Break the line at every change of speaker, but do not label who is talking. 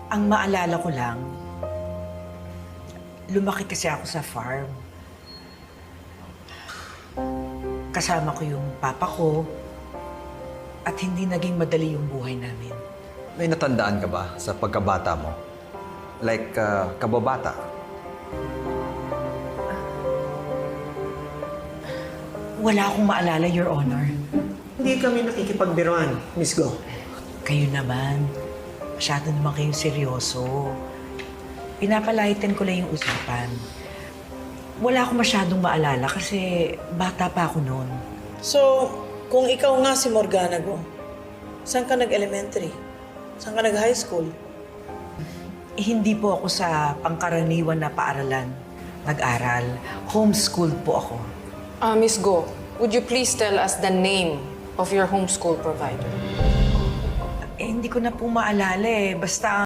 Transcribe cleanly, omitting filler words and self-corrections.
Ang maalala ko lang, lumaki kasi ako sa farm. Kasama ko yung papa ko at hindi naging madali yung buhay namin.
May natandaan ka ba sa pagkabata mo? Like, kababata?
Wala akong maalala, Your Honor.
Hindi kami nakikipagbiruan, Miss Go.
Kayo naman, masyado naman kayong seryoso. Pinapalahitan ko lang yung usapan. Wala akong masyadong maalala kasi bata pa ako noon.
So, kung ikaw nga si Morgana Go, saan ka nag-elementary? Saan ka nag-high school?
Hindi po ako sa pangkaraniwan na paaralan nag-aral. Homeschooled po ako.
Miss Go, would you please tell us the name of your homeschool provider?
Hindi ko na po maalala eh. Basta